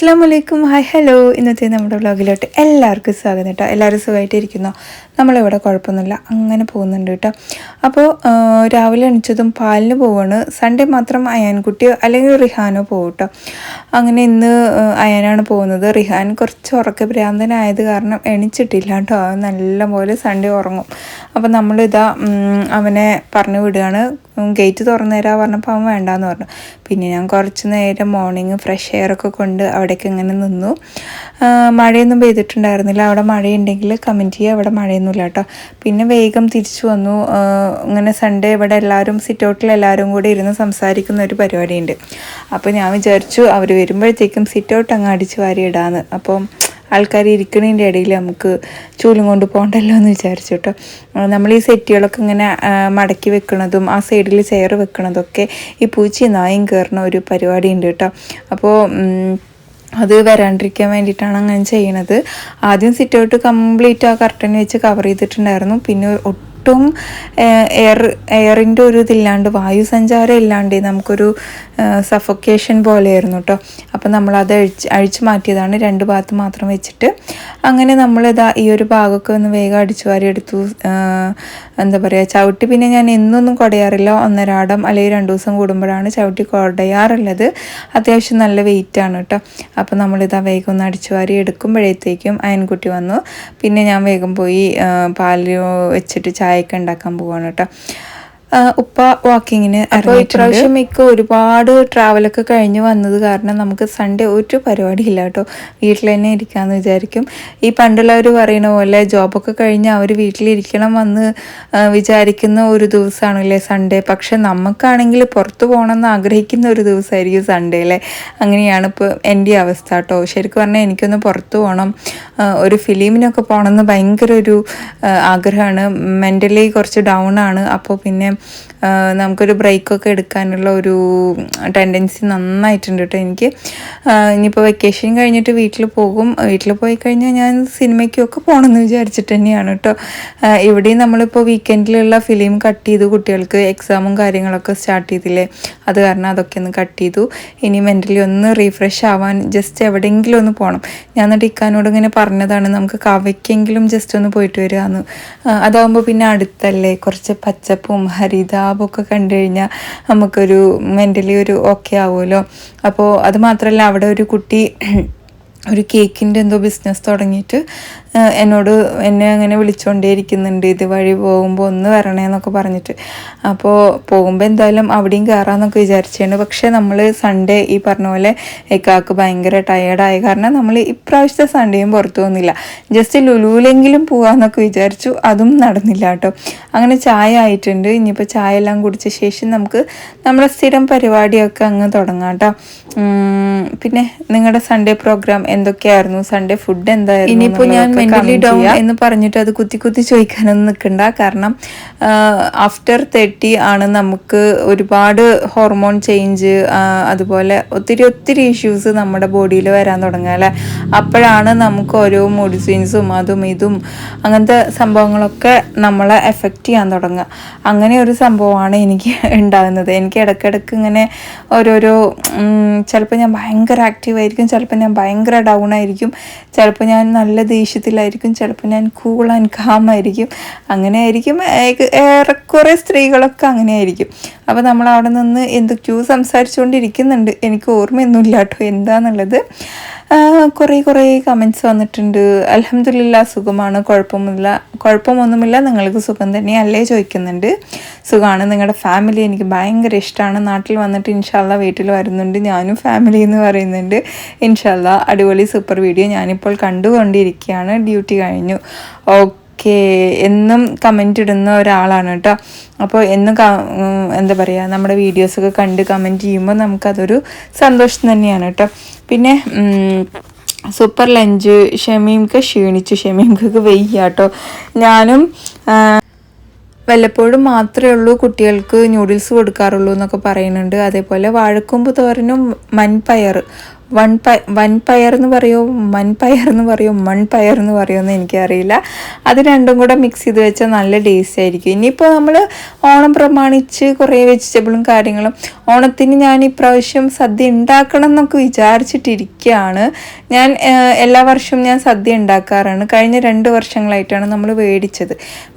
അസ്സലാമു hi hello. ഇന്നത്തെ നമ്മുടെ വ്ളോഗിലോട്ട് എല്ലാവർക്കും സ്വാഗതം കേട്ടോ. എല്ലാവരും സുഖമായിട്ടിരിക്കുന്നോ? നമ്മളിവിടെ കുഴപ്പമൊന്നുമില്ല, അങ്ങനെ പോകുന്നുണ്ട് കേട്ടോ. അപ്പോൾ രാവിലെ എണിച്ചതും പാലിന് പോവാണ്. സൺഡേ മാത്രം അയാൻകുട്ടിയോ അല്ലെങ്കിൽ റിഹാനോ പോകും കേട്ടോ. അങ്ങനെ ഇന്ന് അയാനാണ് പോകുന്നത്. റിഹാൻ കുറച്ച് ഉറക്ക ഭ്രാന്തനായത് കാരണം എണിച്ചിട്ടില്ല കേട്ടോ. അവൻ നല്ലപോലെ സൺഡേ ഉറങ്ങും. അപ്പോൾ നമ്മളിതാ അവനെ പറഞ്ഞു വിടുകയാണ്. ഗേറ്റ് തുറന്നു തരാൻ പറഞ്ഞപ്പോൾ അവൻ വേണ്ടാന്ന് പറഞ്ഞു. പിന്നെ ഞാൻ കുറച്ച് നേരം മോർണിംഗ് ഫ്രഷ് എയറൊക്കെ കൊണ്ട് അവിടേക്ക് ഇങ്ങനെ നിന്നു. മഴയൊന്നും പെയ്തിട്ടുണ്ടായിരുന്നില്ല. അവിടെ മഴയുണ്ടെങ്കിൽ കമൻറ്റ് ചെയ്യുക. അവിടെ മഴയൊന്നുമില്ല കേട്ടോ. പിന്നെ വേഗം തിരിച്ചു വന്നു. ഇങ്ങനെ സൺഡേ ഇവിടെ എല്ലാവരും സിറ്റൗട്ടിൽ എല്ലാവരും കൂടി ഇരുന്ന് സംസാരിക്കുന്ന ഒരു പരിപാടിയുണ്ട്. അപ്പോൾ ഞാൻ വിചാരിച്ചു അവർ വരുമ്പോഴത്തേക്കും സിറ്റൗട്ട് അങ്ങ് അടിച്ച് വാരി ഇടാമെന്ന്. അപ്പം ആൾക്കാർ ഇരിക്കുന്നതിൻ്റെ ഇടയിൽ നമുക്ക് ചൂലും കൊണ്ട് പോകണ്ടല്ലോ എന്ന് വിചാരിച്ചു കേട്ടോ. നമ്മൾ ഈ സെറ്റുകളൊക്കെ ഇങ്ങനെ മടക്കി വെക്കുന്നതും ആ സൈഡിൽ ചെയർ വെക്കുന്നതൊക്കെ ഈ പൂച്ചയും നായും കയറുന്ന ഒരു പരിപാടി ഉണ്ട് കേട്ടോ. അപ്പോൾ അത് വരാണ്ടിരിക്കാൻ വേണ്ടിയിട്ടാണ് അങ്ങനെ ചെയ്യണത്. ആദ്യം സിറ്റൗട്ട് കംപ്ലീറ്റ് ആ കർട്ടൻ വെച്ച് കവർ ചെയ്തിട്ടുണ്ടായിരുന്നു. പിന്നെ ഒട്ടും എയറിൻ്റെ ഒരു ഇതില്ലാണ്ട്, വായു സഞ്ചാരം ഇല്ലാണ്ട് നമുക്കൊരു സഫോക്കേഷൻ പോലെയായിരുന്നു കേട്ടോ. അപ്പം നമ്മളത് അഴിച്ചു മാറ്റിയതാണ്, രണ്ട് ഭാഗത്ത് മാത്രം വെച്ചിട്ട്. അങ്ങനെ നമ്മളിതാ ഈ ഒരു ഭാഗമൊക്കെ ഒന്ന് വേഗം അടിച്ചു വാരി എടുത്തു. എന്താ പറയുക, ചവിട്ടി പിന്നെ ഞാൻ എന്നൊന്നും കുടയാറില്ല. ഒന്നരാടം അല്ലെങ്കിൽ 2 ദിവസം കൂടുമ്പോഴാണ് ചവിട്ടി കുടയാറുള്ളത്. അത്യാവശ്യം നല്ല വെയിറ്റാണ് കേട്ടോ. അപ്പോൾ നമ്മളിതാ വേഗം ഒന്ന് അടിച്ചു വാരി എടുക്കുമ്പോഴത്തേക്കും അയൻകുട്ടി വന്നു. പിന്നെ ഞാൻ വേഗം പോയി പാല് വെച്ചിട്ട് ചായയൊക്കെ ഉണ്ടാക്കാൻ പോവാണ് കേട്ടോ. ഉപ്പ വാക്കിങ്ങിന്. അപ്പോൾ ഇപ്രാവശ്യം ഒരുപാട് ട്രാവലൊക്കെ കഴിഞ്ഞ് വന്നത് കാരണം നമുക്ക് സൺഡേ ഒരു പരിപാടിയില്ല കേട്ടോ. വീട്ടിൽ തന്നെ ഇരിക്കാമെന്ന് വിചാരിക്കും. ഈ പണ്ടുള്ളവർ പറയുന്ന പോലെ ജോബൊക്കെ കഴിഞ്ഞ് അവർ വീട്ടിലിരിക്കണം എന്ന് വിചാരിക്കുന്ന ഒരു ദിവസമാണല്ലേ സൺഡേ. പക്ഷെ നമുക്കാണെങ്കിൽ പുറത്ത് പോകണമെന്ന് ആഗ്രഹിക്കുന്ന ഒരു ദിവസമായിരിക്കും സൺഡേ അല്ലേ. അങ്ങനെയാണ് ഇപ്പോൾ എൻ്റെ അവസ്ഥ കേട്ടോ. ശരിക്കും പറഞ്ഞാൽ എനിക്കൊന്ന് പുറത്ത് പോകണം, ഒരു ഫിലിമിനൊക്കെ പോകണമെന്ന് ഭയങ്കര ഒരു ആഗ്രഹമാണ്. മെൻ്റലി കുറച്ച് ഡൗൺ ആണ്. അപ്പോൾ പിന്നെ നമുക്കൊരു ബ്രേക്കൊക്കെ എടുക്കാനുള്ള ഒരു ടെൻഡൻസി നന്നായിട്ടുണ്ട് കേട്ടോ എനിക്ക്. ഇനിയിപ്പോൾ വെക്കേഷൻ കഴിഞ്ഞിട്ട് വീട്ടിൽ പോകും. വീട്ടിൽ പോയി കഴിഞ്ഞാൽ ഞാൻ സിനിമയ്ക്കൊക്കെ പോകണമെന്ന് വിചാരിച്ചിട്ട് തന്നെയാണ് കേട്ടോ. ഇവിടെയും നമ്മളിപ്പോൾ വീക്കെൻഡിലുള്ള ഫിലിം കട്ട് ചെയ്തു. കുട്ടികൾക്ക് എക്സാമും കാര്യങ്ങളൊക്കെ സ്റ്റാർട്ട് ചെയ്തില്ലേ, അത് കാരണം അതൊക്കെ ഒന്ന് കട്ട് ചെയ്തു. ഇനി മെൻ്റലി ഒന്ന് റീഫ്രഷ് ആവാൻ ജസ്റ്റ് എവിടെയെങ്കിലും ഒന്ന് പോകണം. ഞാൻ എന്നിട്ട് ഇക്കാനോട് ഇങ്ങനെ പറഞ്ഞതാണ്, നമുക്ക് കവയ്ക്കെങ്കിലും ജസ്റ്റ് ഒന്ന് പോയിട്ട് വരികയെന്ന്. അതാകുമ്പോൾ പിന്നെ അടുത്തല്ലേ, കുറച്ച് പച്ചപ്പും ഹരിതാപമൊക്കെ കണ്ടു കഴിഞ്ഞാൽ നമുക്കൊരു മെൻ്റലി ഒരു ഓക്കെ ആവുമല്ലോ. അപ്പോൾ അത് മാത്രമല്ല, അവിടെ ഒരു കുട്ടി ഒരു കേക്കിൻ്റെ എന്തോ ബിസിനസ് തുടങ്ങിയിട്ട് എന്നെ അങ്ങനെ വിളിച്ചുകൊണ്ടേയിരിക്കുന്നുണ്ട്, ഇത് വഴി പോകുമ്പോൾ ഒന്ന് വരണേന്നൊക്കെ പറഞ്ഞിട്ട്. അപ്പോൾ പോകുമ്പോൾ എന്തായാലും അവിടെയും കയറാമെന്നൊക്കെ വിചാരിച്ചാണ്. പക്ഷേ നമ്മൾ സൺഡേ ഈ പറഞ്ഞ പോലെ എക്കാക്ക് ഭയങ്കര ടയേർഡായ കാരണം നമ്മൾ ഇപ്രാവശ്യത്തെ സൺഡേയും പുറത്തു പോകുന്നില്ല. ജസ്റ്റ് ലുലുവിലെങ്കിലും പോകാമെന്നൊക്കെ വിചാരിച്ചു, അതും നടന്നില്ല കേട്ടോ. അങ്ങനെ ചായ ആയിട്ടുണ്ട്. ഇനിയിപ്പോൾ ചായ എല്ലാം കുടിച്ച ശേഷം നമുക്ക് നമ്മുടെ സ്ഥിരം പരിപാടിയൊക്കെ അങ്ങ് തുടങ്ങാം കേട്ടോ. പിന്നെ നിങ്ങളുടെ സൺഡേ പ്രോഗ്രാം എന്തൊക്കെയായിരുന്നു? സൺഡേ ഫുഡ് എന്തായിരുന്നു? ഇനിയിപ്പോൾ ഞാൻ മെൻ്റലി ഡൗൺ എന്ന് പറഞ്ഞിട്ട് അത് കുത്തി ചോദിക്കാനൊന്നും നിൽക്കണ്ട. കാരണം ആഫ്റ്റർ 30 ആണ് നമുക്ക് ഒരുപാട് ഹോർമോൺ ചേഞ്ച്, അതുപോലെ ഒത്തിരി ഇഷ്യൂസ് നമ്മുടെ ബോഡിയിൽ വരാൻ തുടങ്ങുക അല്ലേ. അപ്പോഴാണ് നമുക്ക് ഓരോ മൂഡ് സ്വിങ്സും അതും ഇതും അങ്ങനത്തെ സംഭവങ്ങളൊക്കെ നമ്മളെ എഫക്റ്റ് ചെയ്യാൻ തുടങ്ങുക. അങ്ങനെ ഒരു സംഭവമാണ് എനിക്ക് ഉണ്ടാകുന്നത്. എനിക്ക് ഇടയ്ക്കിടയ്ക്ക് ഇങ്ങനെ ഓരോരോ ചിലപ്പോൾ ഞാൻ ഭയങ്കര ആക്റ്റീവായിരിക്കും, ചിലപ്പോൾ ഞാൻ ഭയങ്കര ഡൗൺ ആയിരിക്കും, ചിലപ്പോൾ ഞാൻ നല്ല ദേഷ്യത്തിലായിരിക്കും, ചിലപ്പോൾ ഞാൻ കൂൾ ആൻഡ് കാം ആയിരിക്കും. അങ്ങനെ ആയിരിക്കും ഏറെക്കുറെ സ്ത്രീകളൊക്കെ അങ്ങനെ ആയിരിക്കും. അപ്പോൾ നമ്മൾ അവിടെ നിന്ന് എന്തൊക്കെയോ സംസാരിച്ചുകൊണ്ടിരിക്കുന്നുണ്ട്. എനിക്ക് ഓർമ്മയൊന്നുമില്ല കേട്ടോ എന്താണെന്നുള്ളത്. കുറേ കമൻറ്റ്സ് വന്നിട്ടുണ്ട്. അൽഹംദുലില്ലാ സുഖമാണ്, കുഴപ്പമൊന്നുമില്ല, നിങ്ങൾക്ക് സുഖം തന്നെയല്ലേ ചോദിക്കുന്നുണ്ട്. സുഖമാണ്, നിങ്ങളുടെ ഫാമിലി എനിക്ക് ഭയങ്കര ഇഷ്ടമാണ്. നാട്ടിൽ വന്നിട്ട് ഇൻഷാല്ലാ വീട്ടിൽ വരുന്നുണ്ട്, ഞാനും ഫാമിലി എന്ന് പറയുന്നുണ്ട്. ഇൻഷാല്ലാ അടിപൊളി സൂപ്പർ വീഡിയോ ഞാനിപ്പോൾ കണ്ടുകൊണ്ടിരിക്കുകയാണ്, ഡ്യൂട്ടി കഴിഞ്ഞു. ഓക്കെ, എന്നും കമൻറ്റ് ഇടുന്ന ഒരാളാണ് കേട്ടോ. അപ്പോൾ എന്നും എന്താ പറയുക, നമ്മുടെ വീഡിയോസൊക്കെ കണ്ട് കമൻറ്റ് ചെയ്യുമ്പോൾ നമുക്കതൊരു സന്തോഷം തന്നെയാണ് കേട്ടോ. പിന്നെ സൂപ്പർ ലഞ്ച്. ഷമീംക്ക് ക്ഷീണിച്ചു, ഷമീംക്ക് വയ്യ കേട്ടോ. ഞാനും വല്ലപ്പോഴും മാത്രമേ ഉള്ളൂ കുട്ടികൾക്ക് ന്യൂഡിൽസ് കൊടുക്കാറുള്ളൂ എന്നൊക്കെ പറയുന്നുണ്ട്. അതേപോലെ വാഴക്കൊമ്പ് തോരനും മൺപയർ വൻപയർ എന്ന് പറയുമോ മൺപയർ എന്ന് പറയുമോ മൺപയർ എന്ന് പറയുമോ എനിക്കറിയില്ല. അത് രണ്ടും കൂടെ മിക്സ് ചെയ്ത് വെച്ചാൽ നല്ല ടേസ്റ്റ് ആയിരിക്കും. ഇനിയിപ്പോൾ നമ്മൾ ഓണം പ്രമാണിച്ച് കുറേ വെജിറ്റബിളും കാര്യങ്ങളും ഓണത്തിന് ഞാൻ ഇപ്രാവശ്യം സദ്യ ഉണ്ടാക്കണം എന്നൊക്കെ വിചാരിച്ചിട്ടിരിക്കുകയാണ്. ഞാൻ എല്ലാ വർഷവും ഞാൻ സദ്യ ഉണ്ടാക്കാറാണ്. കഴിഞ്ഞ 2 വർഷങ്ങളായിട്ടാണ് നമ്മൾ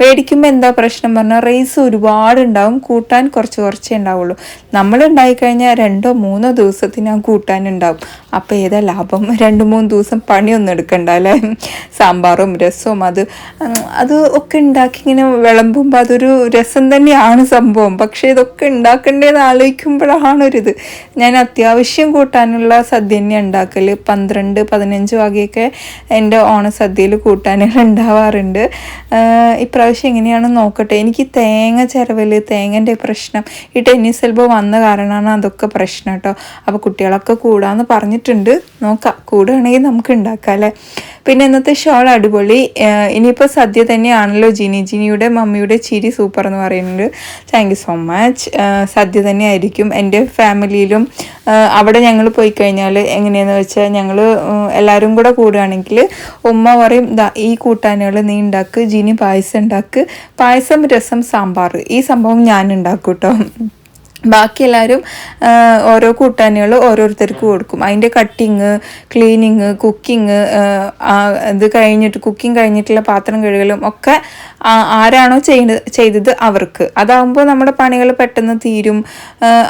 മേടിക്കുമ്പോൾ എന്താ പ്രശ്നം പറഞ്ഞാൽ റൈസ് ഒരുപാട് ഉണ്ടാവും, കൂട്ടാൻ കുറച്ചേ ഉണ്ടാവുള്ളൂ. നമ്മൾ ഉണ്ടായിക്കഴിഞ്ഞാൽ 2-3 ദിവസത്തിന് ആ കൂട്ടാനുണ്ടാവും. അപ്പോൾ ഏതാ ലാഭം? 2-3 ദിവസം പണിയൊന്നും എടുക്കണ്ട അല്ലേ? സാമ്പാറും രസവും അത് ഒക്കെ ഉണ്ടാക്കി ഇങ്ങനെ വിളമ്പുമ്പോൾ അതൊരു രസം തന്നെയാണ് സംഭവം. പക്ഷേ ഇതൊക്കെ ഉണ്ടാക്കേണ്ടതെന്ന് ആലോചിക്കുമ്പോഴാണൊരിത്. ഞാൻ അത്യാവശ്യം കൂട്ടാനുള്ള സദ്യ തന്നെ ഉണ്ടാക്കൽ. 12-15 വകയൊക്കെ എൻ്റെ ഓണസദ്യയിൽ കൂട്ടാനുകൾ ഉണ്ടാവാറുണ്ട്. ഇപ്രാവശ്യം എങ്ങനെയാണെന്ന് നോക്കട്ടെ. എനിക്ക് തേങ്ങ തേങ്ങൻ്റെ പ്രശ്നം ഈ ടെന്നീസ് എൽബോ വന്ന കാരണമാണ് അതൊക്കെ പ്രശ്നം കേട്ടോ. അപ്പോൾ കുട്ടികളൊക്കെ കൂടാന്ന് പറഞ്ഞിട്ടുണ്ട്. നോക്കാം, കൂടുകയാണെങ്കിൽ നമുക്ക് ഉണ്ടാക്കാം അല്ലേ. പിന്നെ ഇന്നത്തെ ഷോൾ അടിപൊളി. ഇനിയിപ്പോൾ സദ്യ തന്നെയാണല്ലോ. ജിനിയുടെ മമ്മിയുടെ ചിരി സൂപ്പർ എന്ന് പറയുന്നുണ്ട്. Thank you so much. Sadya തന്നെ ആയിരിക്കും എൻ്റെ ഫാമിലിയിലും. അവിടെ ഞങ്ങൾ പോയി കഴിഞ്ഞാൽ എങ്ങനെയാണെന്ന് വെച്ചാൽ ഞങ്ങൾ എല്ലാവരും കൂടെ കൂടുകയാണെങ്കിൽ ഉമ്മ പറയും ഈ കൂട്ടാനുകൾ നീ ഉണ്ടാക്ക്, ജിനി പായസം ഉണ്ടാക്ക്. പായസം, രസം, സാമ്പാർ ഈ സംഭവം ഞാൻ ഉണ്ടാക്കും കേട്ടോ. ബാക്കി എല്ലാവരും ഓരോ കൂട്ടാനുകൾ ഓരോരുത്തർക്ക് കൊടുക്കും. അതിൻ്റെ കട്ടിങ്, ക്ലീനിങ്, കുക്കിങ്, ഇത് കുക്കിംഗ് കഴിഞ്ഞിട്ടുള്ള പാത്രം കഴുകലും ഒക്കെ ആരാണോ ചെയ്തത് അവർക്ക്. അതാകുമ്പോൾ നമ്മുടെ പണികൾ പെട്ടെന്ന് തീരും.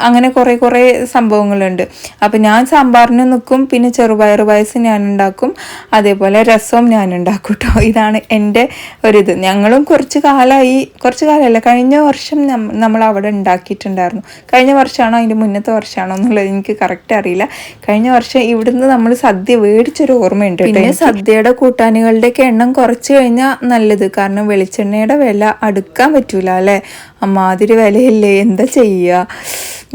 അങ്ങനെ കുറേ സംഭവങ്ങളുണ്ട്. അപ്പം ഞാൻ സാമ്പാറിന് നിൽക്കും, പിന്നെ ചെറുപയർ പായസം ഞാൻ ഉണ്ടാക്കും, അതേപോലെ രസവും ഞാൻ ഉണ്ടാക്കും കേട്ടോ. ഇതാണ് എൻ്റെ ഒരിത്. ഞങ്ങളും കുറച്ച് കാലമല്ല, കഴിഞ്ഞ വർഷം നമ്മൾ അവിടെ ഉണ്ടാക്കിയിട്ടുണ്ടായിരുന്നു. കഴിഞ്ഞ വർഷമാണോ അതിൻ്റെ മുന്നത്തെ വർഷമാണോ എന്നുള്ളത് എനിക്ക് കറക്റ്റ് അറിയില്ല. കഴിഞ്ഞ വർഷം ഇവിടുന്ന് നമ്മൾ സദ്യ മേടിച്ചൊരു ഓർമ്മയുണ്ട്. പിന്നെ സദ്യയുടെ കൂട്ടാനുകളുടെയൊക്കെ എണ്ണം കുറച്ച് കഴിഞ്ഞാൽ നല്ലത്. കാരണം വെളിച്ചെണ്ണയുടെ വില അടുക്കാൻ പറ്റൂല അല്ലേ, അമ്മാതിരി വിലയില്ലേ. എന്താ ചെയ്യുക?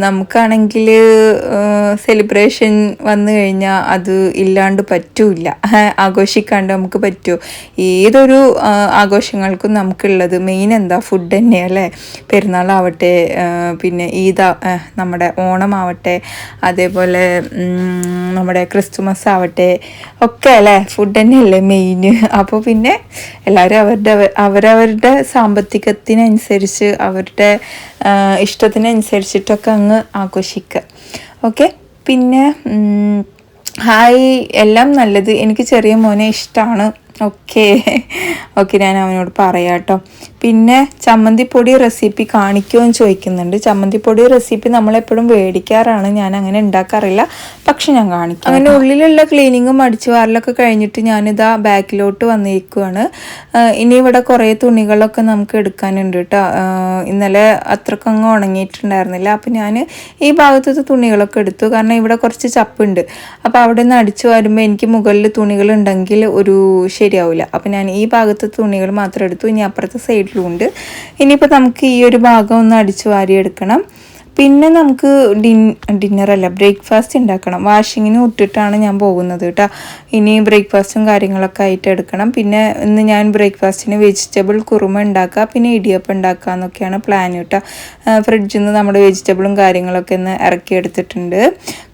നമുക്കാണെങ്കിൽ സെലിബ്രേഷൻ വന്നു കഴിഞ്ഞാൽ അത് ഇല്ലാണ്ട് പറ്റൂല, ആഘോഷിക്കാണ്ട് നമുക്ക് പറ്റുമോ? ഏതൊരു ആഘോഷങ്ങൾക്കും നമുക്കുള്ളത് മെയിൻ എന്താ? ഫുഡ് തന്നെയല്ലേ. പെരുന്നാളാവട്ടെ, പിന്നെ നമ്മുടെ ഓണമാവട്ടെ, അതേപോലെ നമ്മുടെ ക്രിസ്തുമസ് ആവട്ടെ, ഒക്കെ അല്ലേ ഫുഡ് തന്നെയല്ലേ മെയിൻ. അപ്പോൾ പിന്നെ എല്ലാവരും അവരവരുടെ സാമ്പത്തികത്തിനനുസരിച്ച് അവരുടെ ഇഷ്ടത്തിനനുസരിച്ചിട്ടൊക്കെ അങ്ങ് ആഘോഷിക്കുക. ഓക്കെ. പിന്നെ ഹായ്, എല്ലാം നല്ലത്. എനിക്ക് ചെറിയ മോനെ ഇഷ്ടമാണ്. ഓക്കെ, ഞാൻ അവനോട് പറയാം കേട്ടോ. പിന്നെ ചമ്മന്തിപ്പൊടി റെസിപ്പി കാണിക്കുമെന്ന് ചോദിക്കുന്നുണ്ട്. ചമ്മന്തിപ്പൊടി റെസിപ്പി നമ്മളെപ്പോഴും മേടിക്കാറാണ്, ഞാൻ അങ്ങനെ ഉണ്ടാക്കാറില്ല. പക്ഷെ ഞാൻ കാണിക്കാം. അങ്ങനെ ഉള്ളിലുള്ള ക്ലീനിങ്ങും അടിച്ചുവാരലൊക്കെ കഴിഞ്ഞിട്ട് ഞാനിതാ ബാക്കിലോട്ട് വന്നിരിക്കുവാണ്. ഇനി ഇവിടെ കുറേ തുണികളൊക്കെ നമുക്ക് എടുക്കാനുണ്ട് കേട്ടോ. ഇന്നലെ അത്രക്കങ്ങ് ഉണങ്ങിയിട്ടുണ്ടായിരുന്നില്ല. അപ്പം ഞാൻ ഈ ഭാഗത്തത്തെ തുണികളൊക്കെ എടുത്തു. കാരണം ഇവിടെ കുറച്ച് ചപ്പുണ്ട്. അപ്പോൾ അവിടെ നിന്ന് അടിച്ചു വരുമ്പോൾ എനിക്ക് മുകളിൽ തുണികളുണ്ടെങ്കിൽ ഒരു ശരിയാവില്ല. അപ്പം ഞാൻ ഈ ഭാഗത്തെ തുണികൾ മാത്രം എടുത്തു. ഇനി അപ്പുറത്തെ സൈഡിലും ഉണ്ട്. ഇനിയിപ്പോൾ നമുക്ക് ഈ ഒരു ഭാഗം ഒന്ന് അടിച്ചു വാരിയെടുക്കണം. പിന്നെ നമുക്ക് ഡിന്നറല്ല, ബ്രേക്ക്ഫാസ്റ്റ് ഉണ്ടാക്കണം. വാഷിങ്ങിന് ഇട്ടിട്ടാണ് ഞാൻ പോകുന്നത് കേട്ടോ. ഇനി ബ്രേക്ക്ഫാസ്റ്റും കാര്യങ്ങളൊക്കെ ആയിട്ട് എടുക്കണം. പിന്നെ ഇന്ന് ഞാൻ ബ്രേക്ക്ഫാസ്റ്റിന് വെജിറ്റബിൾ കുറുമ ഉണ്ടാക്കുക, പിന്നെ ഇടിയപ്പം ഉണ്ടാക്കുക എന്നൊക്കെയാണ് പ്ലാൻ കേട്ടോ. ഫ്രിഡ്ജിൽ നിന്ന് നമ്മുടെ വെജിറ്റബിളും കാര്യങ്ങളൊക്കെ ഒന്ന് ഇറക്കിയെടുത്തിട്ടുണ്ട്.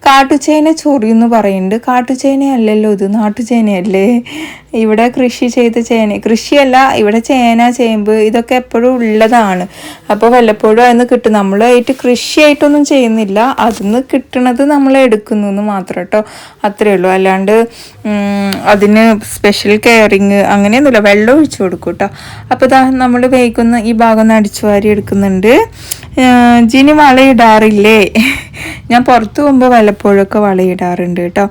കാട്ടുചേന ചൊറിയെന്ന് പറയുന്നുണ്ട്. കാട്ടുചേനയല്ലല്ലോ ഇത്, നാട്ടുചേനയല്ലേ. ഇവിടെ കൃഷി ചെയ്ത കൃഷിയല്ല, ഇവിടെ ചേന, ചേമ്പ് ഇതൊക്കെ എപ്പോഴും ഉള്ളതാണ്. അപ്പോൾ വല്ലപ്പോഴും അതിന് കിട്ടും. നമ്മളായിട്ട് കൃഷിയായിട്ടൊന്നും ചെയ്യുന്നില്ല, അതിന്ന് കിട്ടണത് നമ്മൾ എടുക്കുന്നു എന്ന് മാത്രം കേട്ടോ. അത്രയേ ഉള്ളൂ. അല്ലാണ്ട് അതിന് സ്പെഷ്യൽ കെയറിങ് അങ്ങനെയൊന്നുമില്ല. വെള്ളം ഒഴിച്ചു കൊടുക്കും കേട്ടോ. അപ്പോൾ ഇതാ നമ്മൾ വേഗം ഈ ഭാഗം ഒന്ന് അടിച്ചു വാരി എടുക്കുന്നുണ്ട്. ജിനി വളയിടാറില്ലേ? ഞാൻ പുറത്ത് പോകുമ്പോൾ വല്ലപ്പോഴൊക്കെ വളയിടാറുണ്ട് കേട്ടോ.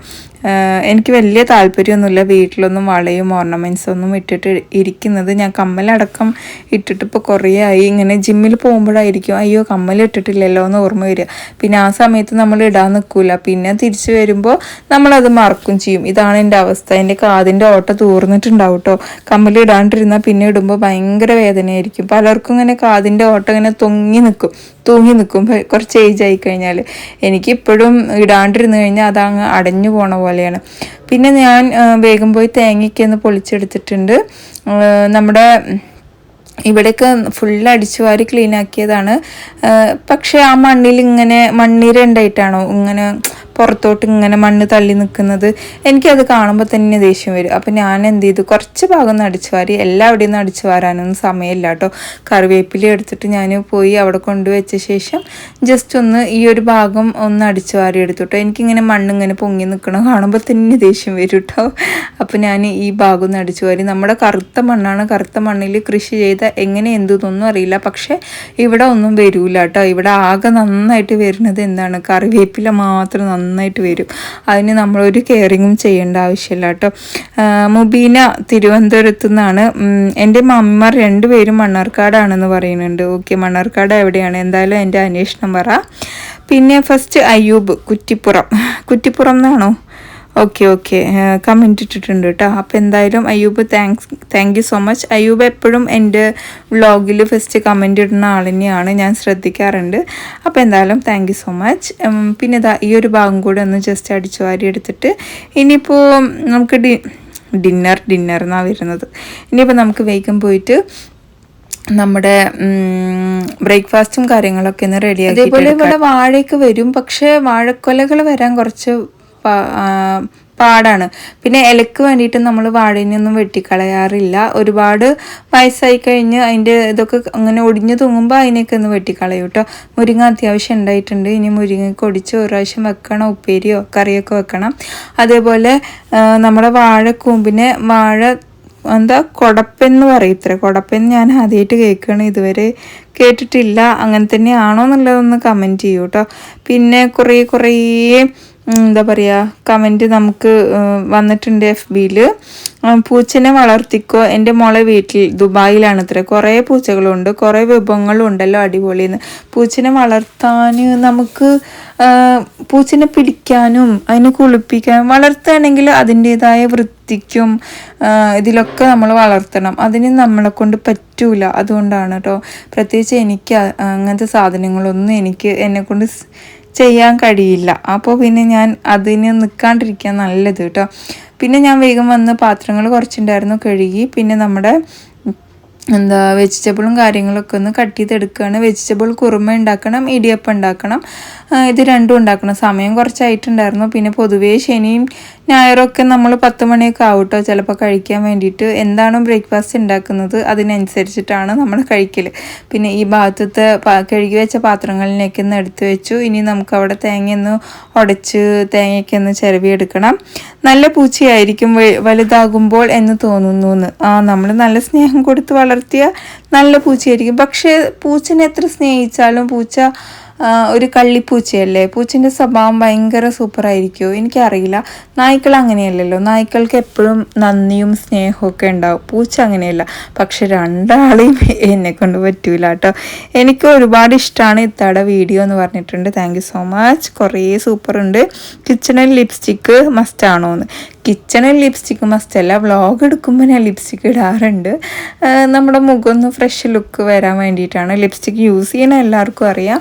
എനിക്ക് വലിയ താല്പര്യമൊന്നുമില്ല വീട്ടിലൊന്നും വളയും ഓർണമെൻറ്റ്സ് ഒന്നും ഇട്ടിട്ട് ഇരിക്കുന്നത്. ഞാൻ കമ്മലടക്കം ഇട്ടിട്ട് ഇപ്പോൾ കുറേ ആയി. ഇങ്ങനെ ജിമ്മിൽ പോകുമ്പോഴായിരിക്കും അയ്യോ കമ്മൽ ഇട്ടിട്ടില്ലല്ലോ എന്ന് ഓർമ്മ വരിക. പിന്നെ ആ സമയത്ത് നമ്മൾ ഇടാൻ നിൽക്കില്ല. പിന്നെ തിരിച്ചു വരുമ്പോൾ നമ്മളത് മറക്കും ചെയ്യും. ഇതാണ് എൻ്റെ അവസ്ഥ. എൻ്റെ കാതിൻ്റെ ഓട്ട തൂർന്നിട്ടുണ്ടാവും കേട്ടോ. കമ്മൽ ഇടാണ്ടിരുന്നാൽ പിന്നെ ഇടുമ്പോൾ ഭയങ്കര വേദനയായിരിക്കും. പലർക്കും ഇങ്ങനെ കാതിൻ്റെ ഓട്ട ഇങ്ങനെ തൂങ്ങി നിൽക്കും കുറച്ച് ഏജ് ആയി കഴിഞ്ഞാൽ. എനിക്കിപ്പോഴും ഇടാണ്ടിരുന്ന് കഴിഞ്ഞാൽ അതങ്ങ് അടഞ്ഞു പോണ പോലെയാണ്. പിന്നെ ഞാൻ വേഗം പോയി തേങ്ങയ്ക്ക് ഒന്ന് പൊളിച്ചെടുത്തിട്ടുണ്ട്. നമ്മുടെ ഇവിടെയൊക്കെ ഫുള്ള് അടിച്ചു വാരി ക്ലീൻ ആക്കിയതാണ്. പക്ഷെ ആ മണ്ണിൽ ഇങ്ങനെ മണ്ണീര ഉണ്ടായിട്ടാണോ ഇങ്ങനെ പുറത്തോട്ട് ഇങ്ങനെ മണ്ണ് തള്ളി നിൽക്കുന്നത്. എനിക്കത് കാണുമ്പോൾ തന്നെ ദേഷ്യം വരും. അപ്പം ഞാൻ എന്ത് ചെയ്തു, കുറച്ച് ഭാഗം ഒന്ന് അടിച്ചു വാരി, എല്ലാവിടെയും നിന്ന് അടിച്ചു വാരാനൊന്നും സമയമില്ല കേട്ടോ. കറിവേപ്പില എടുത്തിട്ട് ഞാൻ പോയി അവിടെ കൊണ്ടുവച്ച ശേഷം ജസ്റ്റ് ഒന്ന് ഈ ഒരു ഭാഗം ഒന്ന് അടിച്ചു വാരി എടുത്തു കേട്ടോ. എനിക്കിങ്ങനെ മണ്ണിങ്ങനെ പൊങ്ങി നിൽക്കണം കാണുമ്പോൾ തന്നെ ദേഷ്യം വരും കേട്ടോ. അപ്പോൾ ഞാൻ ഈ ഭാഗം ഒന്ന് അടിച്ചു വാരി. നമ്മുടെ കറുത്ത മണ്ണാണ്, കറുത്ത മണ്ണിൽ കൃഷി ചെയ്ത എങ്ങനെ എന്തൊന്നും അറിയില്ല, പക്ഷേ ഇവിടെ ഒന്നും വരില്ല കേട്ടോ. ഇവിടെ ആകെ നന്നായിട്ട് വരുന്നത് എന്താണ്, കറിവേപ്പില മാത്രം നന്നായിട്ട് വരും. അതിന് നമ്മളൊരു കെയറിങ്ങും ചെയ്യേണ്ട ആവശ്യമില്ല കേട്ടോ. മുബീന തിരുവനന്തപുരത്തു നിന്നാണ്. എൻ്റെ മമ്മിമാർ രണ്ടുപേരും മണ്ണാർക്കാടാണെന്ന് പറയുന്നുണ്ട്. ഓക്കെ, മണ്ണാർക്കാട് എവിടെയാണ്, എന്തായാലും എൻ്റെ അന്വേഷണം പറ. പിന്നെ ഫസ്റ്റ് അയ്യൂബ് കുറ്റിപ്പുറം എന്നാണോ? ഓക്കെ കമൻറ്റ് ഇട്ടിട്ടുണ്ട് കേട്ടോ. അപ്പോൾ എന്തായാലും Ayyub thank you so much. Ayyub എപ്പോഴും എൻ്റെ വ്ളോഗിൽ ഫസ്റ്റ് കമൻറ്റ് ഇടുന്ന ആൾ തന്നെയാണ്, ഞാൻ ശ്രദ്ധിക്കാറുണ്ട്. അപ്പോൾ എന്തായാലും താങ്ക് യു സോ മച്ച്. പിന്നെ ഈ ഒരു ഭാഗം കൂടെ ഒന്ന് ജസ്റ്റ് അടിച്ചു വാരി എടുത്തിട്ട് ഇനിയിപ്പോൾ നമുക്ക് ഡിന്നർ എന്നാണ് വരുന്നത്. ഇനിയിപ്പോൾ നമുക്ക് വേഗം പോയിട്ട് നമ്മുടെ ബ്രേക്ക്ഫാസ്റ്റും കാര്യങ്ങളൊക്കെ ഒന്ന് റെഡിയാക്കി. അതേപോലെ ഇവിടെ വാഴയൊക്കെ വരും, പക്ഷേ വാഴക്കൊലകൾ വരാൻ കുറച്ച് പാടാണ്. പിന്നെ ഇലക്ക് വേണ്ടിയിട്ട് നമ്മൾ വാഴയൊന്നും വെട്ടിക്കളയാറില്ല. ഒരുപാട് വയസ്സായി കഴിഞ്ഞ് അതിൻ്റെ ഇതൊക്കെ അങ്ങനെ ഒടിഞ്ഞു തൂങ്ങുമ്പോൾ അതിനൊക്കെ ഒന്ന് വെട്ടിക്കളയും കേട്ടോ. മുരിങ്ങ അത്യാവശ്യം ഉണ്ടായിട്ടുണ്ട്. ഇനി മുരിങ്ങയ്ക്ക് ഒടിച്ച് ഒരു പ്രാവശ്യം വെക്കണം, ഉപ്പേരിയോ കറിയൊക്കെ വെക്കണം. അതേപോലെ നമ്മുടെ വാഴക്കൂമ്പിനെ കൊടപ്പെന്ന് പറയത്രേ. കൊടപ്പെന്ന് ഞാൻ ആദ്യമായിട്ട് കേൾക്കുകയാണ്, ഇതുവരെ കേട്ടിട്ടില്ല. അങ്ങനെ തന്നെയാണോ എന്നുള്ളതൊന്ന് കമൻറ്റ് ചെയ്യൂ കേട്ടോ. പിന്നെ കുറേ എന്താ പറയുക കമൻറ്റ് നമുക്ക് വന്നിട്ടുണ്ട് FBയിൽ. പൂച്ചനെ വളർത്തിക്കോ, എൻ്റെ മോളെ വീട്ടിൽ ദുബായിലാണ് ഇത്ര, കുറേ പൂച്ചകളുണ്ട്, കുറേ വിഭവങ്ങളും ഉണ്ടല്ലോ, അടിപൊളിയെന്ന്. പൂച്ചനെ വളർത്താൻ നമുക്ക് പൂച്ചനെ പിടിക്കാനും അതിനെ കുളിപ്പിക്കാനും, വളർത്തുകയാണെങ്കിൽ അതിൻ്റേതായ വൃത്തിക്കും ഇതിലൊക്കെ നമ്മൾ വളർത്തണം. അതിന് നമ്മളെ കൊണ്ട് പറ്റൂല. അതുകൊണ്ടാണ് കേട്ടോ. പ്രത്യേകിച്ച് എനിക്ക് അങ്ങനത്തെ സാധനങ്ങളൊന്നും എന്നെക്കൊണ്ട് ചെയ്യാൻ കഴിയില്ല. അപ്പോൾ പിന്നെ ഞാൻ അതിന് നിൽക്കാണ്ടിരിക്കാൻ നല്ലത് കേട്ടോ. പിന്നെ ഞാൻ വേഗം വന്ന് പാത്രങ്ങൾ കുറച്ചുണ്ടായിരുന്നു, കഴുകി. പിന്നെ നമ്മുടെ വെജിറ്റബിളും കാര്യങ്ങളൊക്കെ ഒന്ന് കട്ട് ചെയ്തെടുക്കുകയാണ്. വെജിറ്റബിൾ കുറുമ ഉണ്ടാക്കണം, ഇടിയപ്പം ഉണ്ടാക്കണം, ഇത് രണ്ടും ഉണ്ടാക്കണം. സമയം കുറച്ചായിട്ടുണ്ടായിരുന്നു. പിന്നെ പൊതുവേ ശനിയും ഞായറൊക്കെ നമ്മൾ 10 മണിയൊക്കെ ആവട്ടോ ചിലപ്പോൾ കഴിക്കാൻ വേണ്ടിയിട്ട്. എന്താണോ ബ്രേക്ക്ഫാസ്റ്റ് ഉണ്ടാക്കുന്നത് അതിനനുസരിച്ചിട്ടാണ് നമ്മൾ കഴിക്കൽ. പിന്നെ ഈ ഭാഗത്തത്തെ കഴുകി വെച്ച പാത്രങ്ങളിലേക്ക് ഒന്ന് എടുത്ത് വെച്ചു. ഇനി നമുക്ക് അവിടെ തേങ്ങയൊന്ന് ഉടച്ച് തേങ്ങയ്ക്ക് ഒന്ന് ചിരവിയെടുക്കണം. നല്ല പൂച്ചയായിരിക്കും വലുതാകുമ്പോൾ എന്ന് തോന്നുന്നു. നമ്മൾ നല്ല സ്നേഹം കൊടുത്ത് വളർത്തിയ നല്ല പൂച്ചയായിരിക്കും. പക്ഷേ പൂച്ചനെ എത്ര സ്നേഹിച്ചാലും പൂച്ച ഒരു കള്ളിപ്പൂച്ചയല്ലേ. പൂച്ചൻ്റെ സ്വഭാവം ഭയങ്കര സൂപ്പറായിരിക്കുമോ എനിക്കറിയില്ല. നായ്ക്കൾ അങ്ങനെയല്ലല്ലോ. നായ്ക്കൾക്ക് എപ്പോഴും നന്ദിയും സ്നേഹവും ഒക്കെ ഉണ്ടാവും. പൂച്ച അങ്ങനെയല്ല. പക്ഷെ രണ്ടാളെയും എന്നെ കൊണ്ട് പറ്റൂല കേട്ടോ. എനിക്ക് ഒരുപാട് ഇഷ്ടമാണ് ഇത്താടെ വീഡിയോ എന്ന് പറഞ്ഞിട്ടുണ്ട്. Thank you so much. കുറേ സൂപ്പറുണ്ട്. കിച്ചണിൽ ലിപ്സ്റ്റിക്ക് മസ്റ്റാണോ എന്ന്. കിച്ചണിൽ ലിപ്സ്റ്റിക്ക് മസ്റ്റല്ല, വ്ളോഗ് എടുക്കുമ്പോൾ ഞാൻ ലിപ്സ്റ്റിക്ക് ഇടാറുണ്ട്. നമ്മുടെ മുഖം ഒന്ന് ഫ്രഷ് ലുക്ക് വരാൻ വേണ്ടിയിട്ടാണ്. ലിപ്സ്റ്റിക്ക് യൂസ് ചെയ്യണ എല്ലാവർക്കും അറിയാം.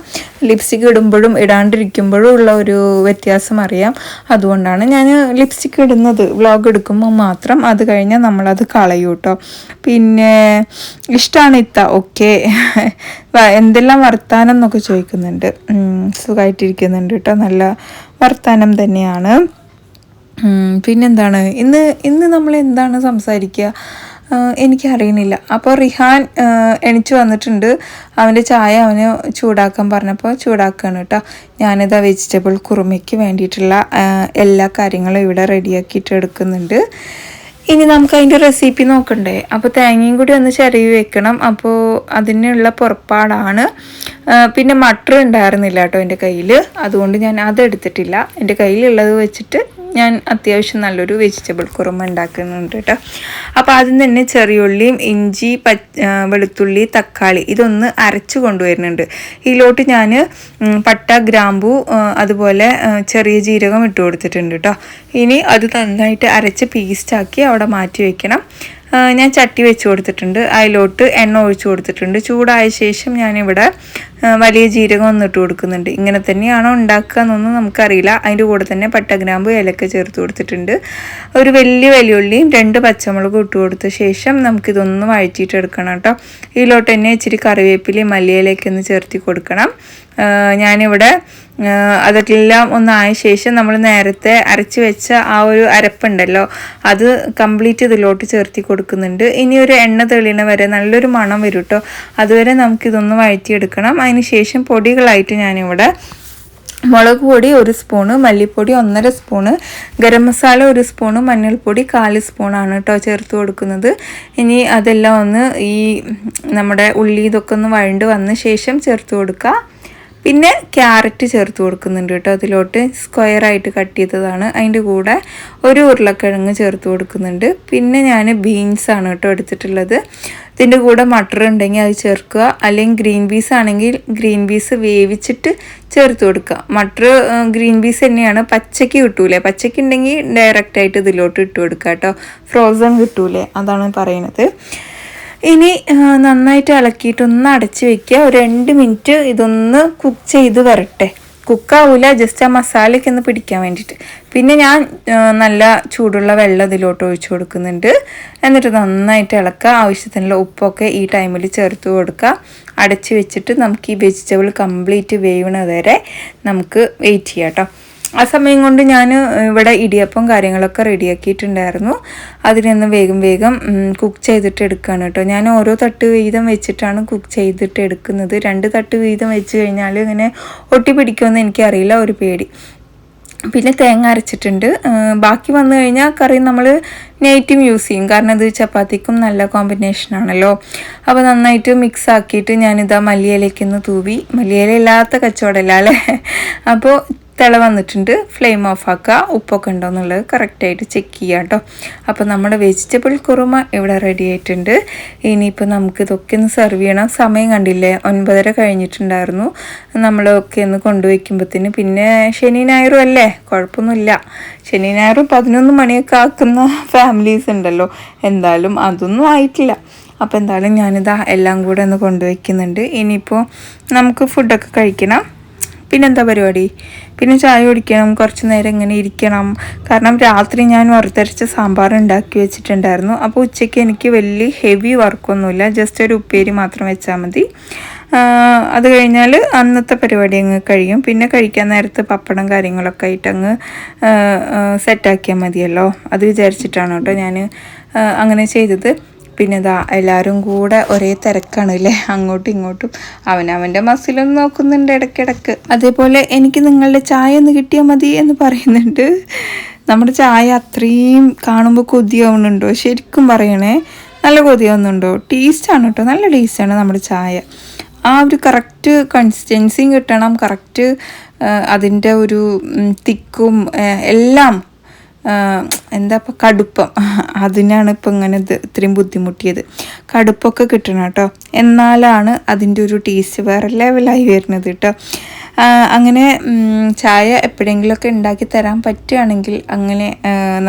ലിപ്സ്റ്റിക്ക് ഇടുമ്പോഴും ഇടാണ്ടിരിക്കുമ്പോഴും ഉള്ള ഒരു വ്യത്യാസം അറിയാം. അതുകൊണ്ടാണ് ഞാൻ ലിപ്സ്റ്റിക്ക് ഇടുന്നത് വ്ളോഗ് എടുക്കുമ്പോൾ മാത്രം. അത് കഴിഞ്ഞാൽ നമ്മളത് കളയും കേട്ടോ. പിന്നെ ഇഷ്ടമാണ് ഇത്ത. ഓക്കെ, എന്തെല്ലാം വർത്താനം എന്നൊക്കെ ചോദിക്കുന്നുണ്ട്. സുഖമായിട്ടിരിക്കുന്നുണ്ട് കേട്ടോ. നല്ല വർത്താനം തന്നെയാണ്. പിന്നെന്താണ് ഇന്ന് നമ്മൾ എന്താണ് സംസാരിക്കുക എനിക്കറിയുന്നില്ല. അപ്പോൾ റിഹാൻ എണിച്ചു വന്നിട്ടുണ്ട്. അവൻ്റെ ചായ അവന് ചൂടാക്കാൻ പറഞ്ഞപ്പോൾ ചൂടാക്കുകയാണ് കേട്ടോ. ഞാനിതാ വെജിറ്റബിൾ കുറുമയ്ക്ക് വേണ്ടിയിട്ടുള്ള എല്ലാ കാര്യങ്ങളും ഇവിടെ റെഡിയാക്കിയിട്ട് എടുക്കുന്നുണ്ട്. ഇനി നമുക്ക് അതിൻ്റെ റെസിപ്പി നോക്കണ്ടേ. അപ്പോൾ തേങ്ങയും കൂടി ഒന്ന് ചിരവി വെക്കണം. അപ്പോൾ അതിനുള്ള പുറപ്പാടാണ്. പിന്നെ മട്ടർ ഉണ്ടായിരുന്നില്ല കേട്ടോ എൻ്റെ കയ്യിൽ, അതുകൊണ്ട് ഞാൻ അതെടുത്തിട്ടില്ല. എൻ്റെ കയ്യിലുള്ളത് വെച്ചിട്ട് ഞാൻ അത്യാവശ്യം നല്ലൊരു വെജിറ്റബിൾ കുറുമ ഉണ്ടാക്കുന്നുണ്ട് കേട്ടോ. അപ്പോൾ ആദ്യം തന്നെ ചെറിയുള്ളിയും ഇഞ്ചി വെളുത്തുള്ളി തക്കാളി ഇതൊന്ന് അരച്ച് കൊണ്ടുവരുന്നുണ്ട്. ഇതിലോട്ട് ഞാൻ പട്ട ഗ്രാമ്പൂ അതുപോലെ ചെറിയ ജീരകം ഇട്ട് കൊടുത്തിട്ടുണ്ട് കേട്ടോ. ഇനി അത് നന്നായിട്ട് അരച്ച് പേസ്റ്റാക്കി അവിടെ മാറ്റി വയ്ക്കണം. ഞാൻ ചട്ടി വെച്ച് കൊടുത്തിട്ടുണ്ട്. അതിലോട്ട് എണ്ണ ഒഴിച്ച് കൊടുത്തിട്ടുണ്ട്. ചൂടായ ശേഷം ഞാനിവിടെ വലിയ ജീരകം ഒന്ന് ഇട്ട് കൊടുക്കുന്നുണ്ട്. ഇങ്ങനെ തന്നെയാണോ ഉണ്ടാക്കുക എന്നൊന്നും നമുക്കറിയില്ല. അതിൻ്റെ കൂടെ തന്നെ പട്ട, ഗ്രാമ്പു, ഏലക്ക ചേർത്ത് കൊടുത്തിട്ടുണ്ട്. ഒരു വലിയ വെല്ലുള്ളിയും 2 പച്ചമുളകും ഇട്ട് കൊടുത്ത ശേഷം നമുക്കിതൊന്ന് വഴറ്റിയിട്ടെടുക്കണം കേട്ടോ. ഇതിലോട്ട് തന്നെ ഇച്ചിരി കറിവേപ്പിലയും മല്ലിയിലയൊക്കെ ഒന്ന് ചേർത്തി കൊടുക്കണം. ഞാനിവിടെ അതെല്ലാം ഒന്നായ ശേഷം നമ്മൾ നേരത്തെ അരച്ച് വെച്ച ആ ഒരു അരപ്പുണ്ടല്ലോ, അത് കംപ്ലീറ്റ് ഇതിലോട്ട് ചേർത്തി കൊടുക്കുന്നുണ്ട്. ഇനി ഒരു എണ്ണ തെളിയണ വരെ നല്ലൊരു മണം വരും കേട്ടോ. അതുവരെ നമുക്കിതൊന്ന് വഴറ്റിയെടുക്കണം. അതിന് ശേഷം പൊടികളായിട്ട് ഞാനിവിടെ മുളക് പൊടി 1 സ്പൂണ്, മല്ലിപ്പൊടി 1.5 സ്പൂണ്, ഗരം മസാല 1 സ്പൂണ്, മഞ്ഞൾപ്പൊടി 1/4 സ്പൂണാണ് കേട്ടോ ചേർത്ത് കൊടുക്കുന്നത്. ഇനി അതെല്ലാം ഒന്ന് ഈ നമ്മുടെ ഉള്ളി ഇതൊക്കെ ഒന്ന് വഴണ്ട് വന്ന ശേഷം ചേർത്ത് കൊടുക്കുക. പിന്നെ ക്യാരറ്റ് ചേർത്ത് കൊടുക്കുന്നുണ്ട് കേട്ടോ. അതിലോട്ട് സ്ക്വയറായിട്ട് കട്ട് ചെയ്തതാണ്. അതിൻ്റെ കൂടെ 1 ഉരുളക്കിഴങ്ങ് ചേർത്ത് കൊടുക്കുന്നുണ്ട്. പിന്നെ ഞാൻ ബീൻസാണ് കേട്ടോ എടുത്തിട്ടുള്ളത്. ഇതിൻ്റെ കൂടെ മട്ടർ ഉണ്ടെങ്കിൽ അത് ചേർക്കുക, അല്ലെങ്കിൽ ഗ്രീൻ പീസ് ആണെങ്കിൽ ഗ്രീൻ പീസ് വേവിച്ചിട്ട് ചേർത്ത് കൊടുക്കുക. മട്ടർ ഗ്രീൻ പീസ് തന്നെയാണ്, പച്ചയ്ക്ക് കിട്ടൂലേ, പച്ചയ്ക്ക് ഉണ്ടെങ്കിൽ ഡയറക്റ്റായിട്ട് ഇതിലോട്ട് ഇട്ട് കൊടുക്കുക കേട്ടോ. ഫ്രോസൺ കിട്ടൂലേ, അതാണ് പറയുന്നത്. ഇനി നന്നായിട്ട് ഇളക്കിയിട്ടൊന്ന് അടച്ച് വയ്ക്കുക. ഒരു 2 മിനിറ്റ് ഇതൊന്ന് കുക്ക് ചെയ്ത് വരട്ടെ. കുക്കാവില്ല, ജസ്റ്റ് ആ മസാലയ്ക്ക് ഒന്ന് പിടിക്കാൻ വേണ്ടിയിട്ട്. പിന്നെ ഞാൻ നല്ല ചൂടുള്ള വെള്ളം ഇതിലോട്ട് ഒഴിച്ചു കൊടുക്കുന്നുണ്ട്. എന്നിട്ട് നന്നായിട്ട് ഇളക്കുക. ആവശ്യത്തിനുള്ള ഉപ്പൊക്കെ ഈ ടൈമിൽ ചേർത്ത് കൊടുക്കുക. അടച്ച് വെച്ചിട്ട് നമുക്ക് ഈ വെജിറ്റബിൾ കംപ്ലീറ്റ് വേവണ വരെ നമുക്ക് വെയിറ്റ് ചെയ്യാം കേട്ടോ. ആ സമയം കൊണ്ട് ഞാൻ ഇവിടെ ഇടിയപ്പം കാര്യങ്ങളൊക്കെ റെഡിയാക്കിയിട്ടുണ്ടായിരുന്നു. അതിനൊന്ന് വേഗം കുക്ക് ചെയ്തിട്ട് എടുക്കുകയാണ് കേട്ടോ. ഞാൻ ഓരോ തട്ട് വീതം വെച്ചിട്ടാണ് കുക്ക് ചെയ്തിട്ട് എടുക്കുന്നത്. 2 തട്ട് വീതം വെച്ച് കഴിഞ്ഞാൽ ഇങ്ങനെ ഒട്ടി പിടിക്കുമെന്ന് എനിക്കറിയില്ല, ഒരു പേടി. പിന്നെ തേങ്ങ അരച്ചിട്ടുണ്ട്. ബാക്കി വന്നു കഴിഞ്ഞാൽ കറി നമ്മൾ നൈറ്റും യൂസ് ചെയ്യും, കാരണം ഇത് ചപ്പാത്തിക്കും നല്ല കോമ്പിനേഷനാണല്ലോ. അപ്പോൾ നന്നായിട്ട് മിക്സ് ആക്കിയിട്ട് ഞാനിതാ മല്ലിയിലേക്കൊന്ന് തൂവി. മല്ലിയില ഇല്ലാത്ത കച്ചവടമല്ല അല്ലേ. അപ്പോൾ തിള വന്നിട്ടുണ്ട്. ഫ്ലെയിം ഓഫ് ആക്കുക. ഉപ്പൊക്കെ ഉണ്ടോ എന്നുള്ളത് കറക്റ്റായിട്ട് ചെക്ക് ചെയ്യുക കേട്ടോ. അപ്പോൾ നമ്മുടെ വെജിറ്റബിൾ കുറുമ ഇവിടെ റെഡി ആയിട്ടുണ്ട്. ഇനിയിപ്പോൾ നമുക്ക് ഇതൊക്കെ ഒന്ന് സെർവ് ചെയ്യണം. സമയം കണ്ടില്ലേ, 9:30 കഴിഞ്ഞിട്ടുണ്ടായിരുന്നു. നമ്മളൊക്കെ ഒന്ന് കൊണ്ടുവയ്ക്കുമ്പോഴത്തേന് പിന്നെ ശനി ഞായറും അല്ലേ, കുഴപ്പമൊന്നുമില്ല. ശനി ഞായറും 11 മണിയൊക്കെ ആക്കുന്ന ഫാമിലീസ് ഉണ്ടല്ലോ. എന്തായാലും അതൊന്നും ആയിട്ടില്ല. അപ്പോൾ എന്തായാലും ഞാനിതാ എല്ലാം കൂടെ ഒന്ന് കൊണ്ടുവയ്ക്കുന്നുണ്ട്. ഇനിയിപ്പോൾ നമുക്ക് ഫുഡൊക്കെ കഴിക്കണം. പിന്നെന്താ പരിപാടി, പിന്നെ ചായ കുടിക്കണം, കുറച്ച് നേരം ഇങ്ങനെ ഇരിക്കണം. കാരണം രാത്രി ഞാൻ വറുത്തരച്ച സാമ്പാർ ഉണ്ടാക്കി വെച്ചിട്ടുണ്ടായിരുന്നു. അപ്പോൾ ഉച്ചയ്ക്ക് എനിക്ക് വലിയ ഹെവി വർക്കൊന്നുമില്ല, ജസ്റ്റ് ഒരു ഉപ്പേരി മാത്രം വെച്ചാൽ മതി. അത് കഴിഞ്ഞാൽ അന്നത്തെ പരിപാടി അങ്ങ് കഴിയും. പിന്നെ കഴിക്കാൻ നേരത്ത് പപ്പടം കാര്യങ്ങളൊക്കെ ആയിട്ട് അങ്ങ് സെറ്റാക്കിയാൽ മതിയല്ലോ. അത് വിചാരിച്ചിട്ടാണ് കേട്ടോ ഞാൻ അങ്ങനെ ചെയ്തത്. പിന്നെ ഇതാ എല്ലാവരും കൂടെ ഒരേ തിരക്കാണ് അല്ലേ, അങ്ങോട്ടും ഇങ്ങോട്ടും അവനവൻ്റെ മസിലൊന്നും നോക്കുന്നുണ്ട് ഇടയ്ക്കിടയ്ക്ക്. അതേപോലെ എനിക്ക് നിങ്ങളുടെ ചായ ഒന്ന് കിട്ടിയാൽ മതി എന്ന് പറയുന്നുണ്ട്. നമ്മുടെ ചായ അത്രയും കാണുമ്പോൾ കൊതിയാവുന്നുണ്ടോ, ശരിക്കും പറയണേ, നല്ല കൊതിയാവുന്നുണ്ടോ? ടേസ്റ്റാണ് കേട്ടോ, നല്ല ടേസ്റ്റാണ് നമ്മുടെ ചായ. ആ ഒരു കറക്റ്റ് കൺസിസ്റ്റൻസിയും കിട്ടണം, കറക്റ്റ് അതിൻ്റെ ഒരു തിക്കും എല്ലാം. എന്താ ഇപ്പം കടുപ്പം, അതിനാണ് ഇപ്പം ഇങ്ങനെ ഇത്രയും ബുദ്ധിമുട്ടിയത്. കടുപ്പൊക്കെ കിട്ടണം കേട്ടോ, എന്നാലാണ് അതിൻ്റെ ഒരു ടേസ്റ്റ് വേറെ ലെവലായി വരുന്നത് കേട്ടോ. അങ്ങനെ ചായ എപ്പോഴെങ്കിലുമൊക്കെ ഉണ്ടാക്കി തരാൻ പറ്റുകയാണെങ്കിൽ അങ്ങനെ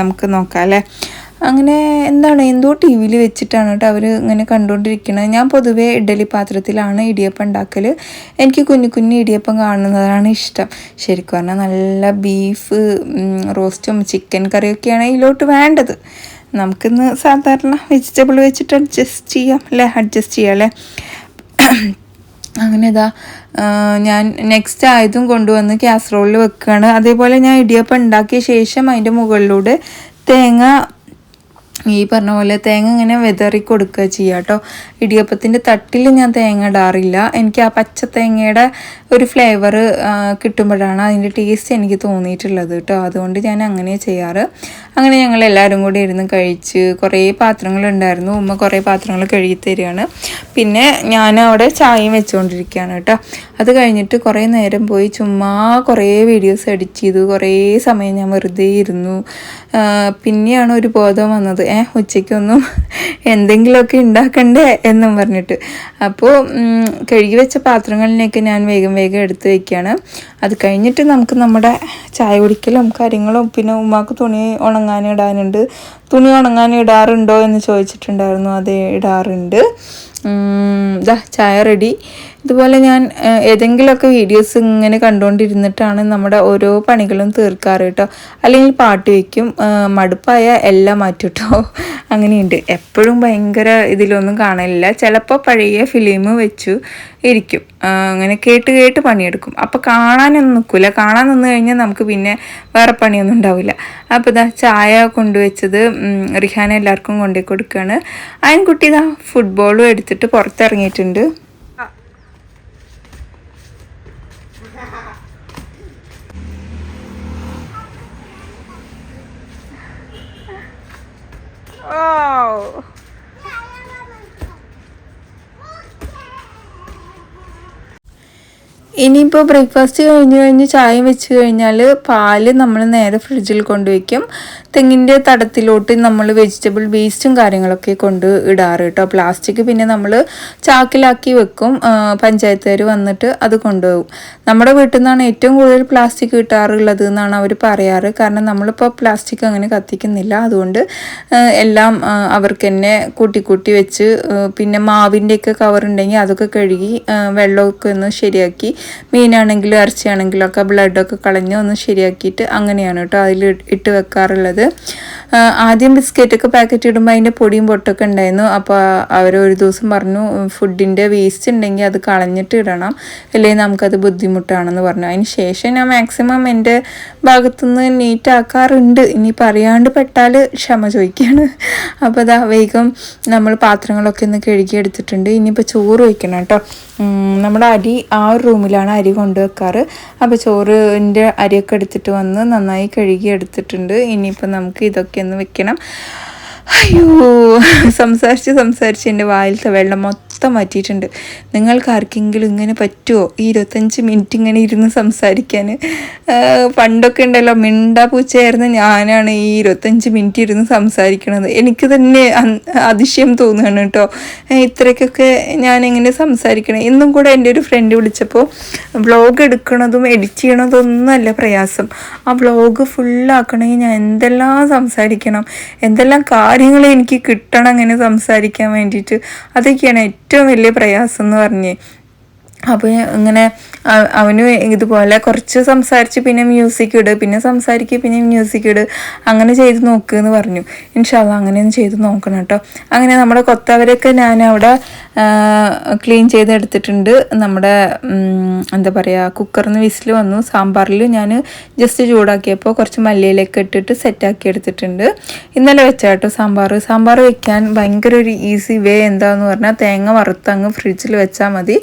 നമുക്ക് നോക്കാം അല്ലേ. അങ്ങനെ എന്താണ് എന്തോ ടി വിയിൽ വെച്ചിട്ടാണ് കേട്ടോ അവർ ഇങ്ങനെ കണ്ടുകൊണ്ടിരിക്കുന്നത്. ഞാൻ പൊതുവേ ഇഡ്ഡലി പാത്രത്തിലാണ് ഇടിയപ്പം ഉണ്ടാക്കൽ. എനിക്ക് കുഞ്ഞു കുഞ്ഞു ഇടിയപ്പം കാണുന്നതാണ് ഇഷ്ടം. ശരിക്കും പറഞ്ഞാൽ നല്ല ബീഫ് റോസ്റ്റും ചിക്കൻ കറിയൊക്കെയാണ് ഇതിലോട്ട് വേണ്ടത്. നമുക്കിന്ന് സാധാരണ വെജിറ്റബിൾ വെച്ചിട്ട് അഡ്ജസ്റ്റ് ചെയ്യാം അല്ലേ. അങ്ങനെ ഇതാ ഞാൻ നെക്സ്റ്റ് ആയതും കൊണ്ടുവന്ന് കാസറോളിൽ വെക്കുകയാണ്. അതേപോലെ ഞാൻ ഇടിയപ്പം ഉണ്ടാക്കിയ ശേഷം അതിൻ്റെ മുകളിലൂടെ തേങ്ങ, ഈ പറഞ്ഞ പോലെ തേങ്ങ ഇങ്ങനെ വിതറി കൊടുക്കുക ചെയ്യുക കേട്ടോ. ഇടിയപ്പത്തിൻ്റെ തട്ടിൽ ഞാൻ തേങ്ങ ഇടാറില്ല. എനിക്ക് ആ പച്ച തേങ്ങയുടെ ഒരു ഫ്ലേവർ കിട്ടുമ്പോഴാണ് അതിൻ്റെ ടേസ്റ്റ് എനിക്ക് തോന്നിയിട്ടുള്ളത് കേട്ടോ. അതുകൊണ്ട് ഞാൻ അങ്ങനെ ചെയ്യാറ്. അങ്ങനെ ഞങ്ങൾ എല്ലാവരും കൂടി ഇരുന്ന് കഴിച്ച് കുറേ പാത്രങ്ങളുണ്ടായിരുന്നു. ഉമ്മ കുറേ പാത്രങ്ങൾ കഴുകി തരികയാണ്. പിന്നെ ഞാൻ അവിടെ ചായയും വെച്ചുകൊണ്ടിരിക്കുകയാണ് കേട്ടോ. അത് കഴിഞ്ഞിട്ട് കുറേ നേരം പോയി ചുമ്മാ കുറേ വീഡിയോസ് എഡിറ്റ് ചെയ്തു. കുറേ സമയം ഞാൻ വെറുതെ ഇരുന്നു. പിന്നെയാണ് ഒരു ബോധം വന്നത്, ഉച്ചയ്ക്കൊന്നും എന്തെങ്കിലുമൊക്കെ ഉണ്ടാക്കണ്ടേ എന്നും പറഞ്ഞിട്ട്. അപ്പോൾ കഴുകി വെച്ച പാത്രങ്ങളിനെയൊക്കെ ഞാൻ വേഗം എടുത്ത് വയ്ക്കുകയാണ്. അത് കഴിഞ്ഞിട്ട് നമുക്ക് നമ്മുടെ ചായ കുടിക്കലും കാര്യങ്ങളും, പിന്നെ ഉമ്മാക്ക് തുണി ഉണങ്ങാനിടാനുണ്ട്. തുണി ഉണങ്ങാനിടാറുണ്ടോ എന്ന് ചോദിച്ചിട്ടുണ്ടായിരുന്നു. അതെ, ഇടാറുണ്ട്. ചായ റെഡി. ഇതുപോലെ ഞാൻ ഏതെങ്കിലുമൊക്കെ വീഡിയോസ് ഇങ്ങനെ കണ്ടുകൊണ്ടിരുന്നിട്ടാണ് നമ്മുടെ ഓരോ പണികളും തീർക്കാറ് കേട്ടോ. അല്ലെങ്കിൽ പാട്ട് വയ്ക്കും, മടുപ്പായ എല്ലാം മാറ്റും കേട്ടോ. അങ്ങനെയുണ്ട്. എപ്പോഴും ഭയങ്കര ഇതിലൊന്നും കാണലില്ല. ചിലപ്പോൾ പഴയ ഫിലിം വെച്ചു ഇരിക്കും, അങ്ങനെ കേട്ട് കേട്ട് പണിയെടുക്കും. അപ്പോൾ കാണാനൊന്നും നിൽക്കില്ല. കാണാൻ നിന്ന് കഴിഞ്ഞാൽ നമുക്ക് പിന്നെ വേറെ പണിയൊന്നും ഉണ്ടാവില്ല. അപ്പോൾ ഇതാ ചായ കൊണ്ടുവച്ചത് റിഹാന എല്ലാവർക്കും കൊണ്ടുപോയി കൊടുക്കുകയാണ്. അയൻകുട്ടി ഇതാ ഫുട്ബോളും എടുത്തിട്ട് പുറത്തിറങ്ങിയിട്ടുണ്ട്. Oh. ഇനിയിപ്പോൾ ബ്രേക്ക്ഫാസ്റ്റ് കഴിഞ്ഞ് ചായ വെച്ച് കഴിഞ്ഞാൽ പാല് നമ്മൾ നേരെ ഫ്രിഡ്ജിൽ കൊണ്ടുവയ്ക്കും. തെങ്ങിൻ്റെ തടത്തിലോട്ട് നമ്മൾ വെജിറ്റബിൾ വേസ്റ്റും കാര്യങ്ങളൊക്കെ കൊണ്ട് ഇടാറ് കേട്ടോ. പ്ലാസ്റ്റിക് പിന്നെ നമ്മൾ ചാക്കിലാക്കി വെക്കും. പഞ്ചായത്തുകാർ വന്നിട്ട് അത് കൊണ്ടുപോകും. നമ്മുടെ വീട്ടിൽ നിന്നാണ് ഏറ്റവും കൂടുതൽ പ്ലാസ്റ്റിക് കിട്ടാറുള്ളത് എന്നാണ് അവർ പറയാറ്. കാരണം നമ്മളിപ്പോൾ പ്ലാസ്റ്റിക് അങ്ങനെ കത്തിക്കുന്നില്ല. അതുകൊണ്ട് എല്ലാം അവർക്ക് തന്നെ കൂട്ടി വെച്ച്, പിന്നെ മാവിൻ്റെയൊക്കെ കവർ ഉണ്ടെങ്കിൽ അതൊക്കെ കഴുകി വെള്ളമൊക്കെ ഒന്ന് ശരിയാക്കി, മീനാണെങ്കിലും ഇറച്ചിയാണെങ്കിലും ഒക്കെ ബ്ലഡൊക്കെ കളഞ്ഞ് ഒന്ന് ശരിയാക്കിയിട്ട് അങ്ങനെയാണ് കേട്ടോ അതിൽ ഇട്ട് വെക്കാറുള്ളത്. ആദ്യം ബിസ്ക്കറ്റൊക്കെ പാക്കറ്റ് ഇടുമ്പോൾ അതിൻ്റെ പൊടിയും പൊട്ടൊക്കെ ഉണ്ടായിരുന്നു. അപ്പോൾ അവർ ഒരു ദിവസം പറഞ്ഞു ഫുഡിൻ്റെ വേസ്റ്റ് ഉണ്ടെങ്കിൽ അത് കളഞ്ഞിട്ട് ഇടണം, അല്ലെങ്കിൽ നമുക്കത് ബുദ്ധിമുട്ടാണെന്ന് പറഞ്ഞു. അതിന് ശേഷം ഞാൻ മാക്സിമം എൻ്റെ ഭാഗത്തുനിന്ന് നീറ്റ് ആക്കാറുണ്ട്. ഇനിയിപ്പോൾ അറിയാണ്ട് പെട്ടാൽ ക്ഷമ ചോദിക്കുകയാണ്. അപ്പോൾ അതാ വേഗം നമ്മൾ പാത്രങ്ങളൊക്കെ ഒന്ന് കഴുകി എടുത്തിട്ടുണ്ട്. ഇനിയിപ്പോൾ ചോറ് വയ്ക്കണം കേട്ടോ. നമ്മുടെ അരി ആ ഒരു റൂമിലാണ് അരി കൊണ്ടുവെക്കാറ്. അപ്പോൾ ചോറിൻ്റെ അരിയൊക്കെ എടുത്തിട്ട് വന്ന് നന്നായി കഴുകി എടുത്തിട്ടുണ്ട്. ഇനിയിപ്പോൾ നമുക്ക് ഇതൊക്കെ ഒന്ന് വെക്കണം. അയ്യോ, സംസാരിച്ച് എൻ്റെ വായിലത്തെ വെള്ളം മൊത്തം മാറ്റിയിട്ടുണ്ട്. നിങ്ങൾക്ക് ആർക്കെങ്കിലും ഇങ്ങനെ പറ്റുമോ ഈ 25 മിനിറ്റ് ഇങ്ങനെ ഇരുന്ന് സംസാരിക്കാൻ? പണ്ടൊക്കെ ഉണ്ടല്ലോ മിണ്ടാ പൂച്ചയായിരുന്ന ഞാനാണ് ഈ 25 മിനിറ്റ് ഇരുന്ന് സംസാരിക്കണത്. എനിക്ക് തന്നെ അതിശയം തോന്നുകയാണ് കേട്ടോ, ഇത്രയ്ക്കൊക്കെ ഞാൻ എങ്ങനെ സംസാരിക്കണം. ഇന്നും കൂടെ എൻ്റെ ഒരു ഫ്രണ്ട് വിളിച്ചപ്പോൾ വ്ളോഗ് എടുക്കണതും എഡിറ്റ് ചെയ്യണതും ഒന്നുമല്ല പ്രയാസം. ആ വ്ളോഗ് ഫുള്ളാക്കണമെങ്കിൽ ഞാൻ എന്തെല്ലാം സംസാരിക്കണം, എന്തെല്ലാം കാര്യങ്ങൾ എനിക്ക് കിട്ടണം അങ്ങനെ സംസാരിക്കാൻ വേണ്ടിയിട്ട്. അതൊക്കെയാണ് ഏറ്റവും വലിയ പ്രയാസം എന്ന് പറഞ്ഞ്. അപ്പോൾ ഇങ്ങനെ അവന് ഇതുപോലെ കുറച്ച് സംസാരിച്ച് പിന്നെ മ്യൂസിക് ഇട്, പിന്നെ സംസാരിക്കുക, പിന്നെ മ്യൂസിക് ഇട്, അങ്ങനെ ചെയ്ത് നോക്കുമെന്ന് പറഞ്ഞു. ഇൻഷാ അല്ലാഹ് അങ്ങനെയൊന്ന് ചെയ്ത് നോക്കണം കേട്ടോ. അങ്ങനെ നമ്മുടെ കൊത്തവരൊക്കെ ഞാൻ അവിടെ ക്ലീൻ ചെയ്തെടുത്തിട്ടുണ്ട്. നമ്മുടെ എന്താ പറയുക, കുക്കറിൽ നിന്ന് വിസിൽ വന്നു. സാമ്പാറിൽ ഞാൻ ജസ്റ്റ് ചൂടാക്കിയപ്പോൾ കുറച്ച് മല്ലിയിലൊക്കെ ഇട്ടിട്ട് സെറ്റാക്കി എടുത്തിട്ടുണ്ട്. ഇന്നലെ വെച്ചാട്ടോ സാമ്പാർ വെക്കാൻ ഭയങ്കര ഒരു ഈസി വേ എന്താണെന്ന് പറഞ്ഞാൽ തേങ്ങ വറുത്തങ്ങ് ഫ്രിഡ്ജിൽ വെച്ചാൽ മതി.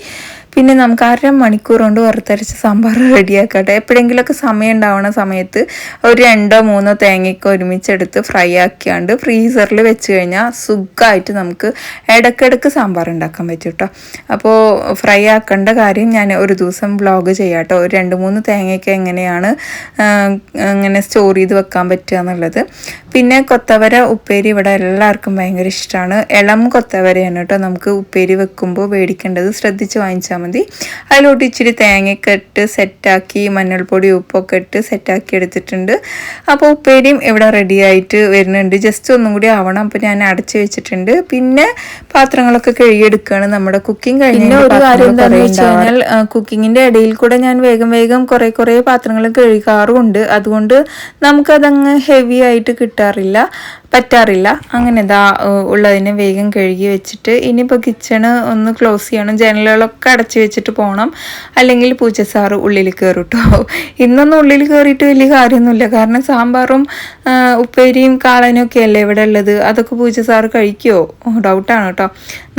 പിന്നെ നമുക്ക് 1/2 മണിക്കൂർ കൊണ്ട് വറുത്തരച്ച് സാമ്പാർ റെഡിയാക്കട്ടെ. എപ്പോഴെങ്കിലുമൊക്കെ സമയം ഉണ്ടാവുന്ന സമയത്ത് ഒരു 2-3 തേങ്ങയൊക്കെ ഒരുമിച്ചെടുത്ത് ഫ്രൈ ആക്കിയാണ്ട് ഫ്രീസറിൽ വെച്ച് കഴിഞ്ഞാൽ സുഖമായിട്ട് നമുക്ക് ഇടയ്ക്കിടയ്ക്ക് സാമ്പാർ ഉണ്ടാക്കാൻ പറ്റും കേട്ടോ. അപ്പോൾ ഫ്രൈ ആക്കേണ്ട കാര്യം ഞാൻ ഒരു ദിവസം വ്ളോഗ് ചെയ്യാം കേട്ടോ. ഒരു 2-3 തേങ്ങയൊക്കെ എങ്ങനെയാണ് അങ്ങനെ സ്റ്റോർ ചെയ്ത് വെക്കാൻ പറ്റുക എന്നുള്ളത്. പിന്നെ കൊത്തവര ഉപ്പേരി ഇവിടെ എല്ലാവർക്കും ഭയങ്കര ഇഷ്ടമാണ്. ഇളം കൊത്തവരയാണ് കേട്ടോ നമുക്ക് ഉപ്പേരി വെക്കുമ്പോൾ മേടിക്കേണ്ടത്, ശ്രദ്ധിച്ച് വാങ്ങിച്ചാൽ മതി. അതിലോട്ട് ഇച്ചിരി തേങ്ങയൊക്കെ ഇട്ട് സെറ്റാക്കി മഞ്ഞൾപ്പൊടി ഉപ്പൊക്കെ ഇട്ട് സെറ്റാക്കി എടുത്തിട്ടുണ്ട്. അപ്പോൾ ഉപ്പേരിയും ഇവിടെ റെഡി ആയിട്ട് വരുന്നുണ്ട്. ജസ്റ്റ് ഒന്നും കൂടി ആവണം. അപ്പോൾ ഞാൻ അടച്ച് വെച്ചിട്ടുണ്ട്. പിന്നെ പാത്രങ്ങളൊക്കെ കഴുകിയെടുക്കുകയാണ്. നമ്മുടെ കുക്കിംഗ് കഴിഞ്ഞ ഒരു കാര്യം എന്താണെന്ന് വെച്ച് കഴിഞ്ഞാൽ കുക്കിങ്ങിൻ്റെ ഇടയിൽ കൂടെ ഞാൻ വേഗം കുറേ പാത്രങ്ങൾ കഴുകാറുമുണ്ട്. അതുകൊണ്ട് നമുക്കതങ്ങ് ഹെവി ആയിട്ട് പറ്റാറില്ല. അങ്ങനെ ഉള്ളതിനെ വേഗം കഴുകി വെച്ചിട്ട് ഇനിയിപ്പോൾ കിച്ചണ് ഒന്ന് ക്ലോസ് ചെയ്യണം. ജനലുകളൊക്കെ അടച്ചു വെച്ചിട്ട് പോകണം, അല്ലെങ്കിൽ പൂച്ചസാറ് ഉള്ളിൽ കയറും കേട്ടോ. ഇന്നൊന്നും ഉള്ളിൽ കയറിയിട്ട് വലിയ കാര്യമൊന്നുമില്ല. കാരണം സാമ്പാറും ഉപ്പേരിയും കാളനും ഒക്കെ അല്ലേ ഇവിടെ ഉള്ളത്. അതൊക്കെ പൂച്ചസാറ് കഴിക്കുമോ ഡൗട്ടാണ് കേട്ടോ.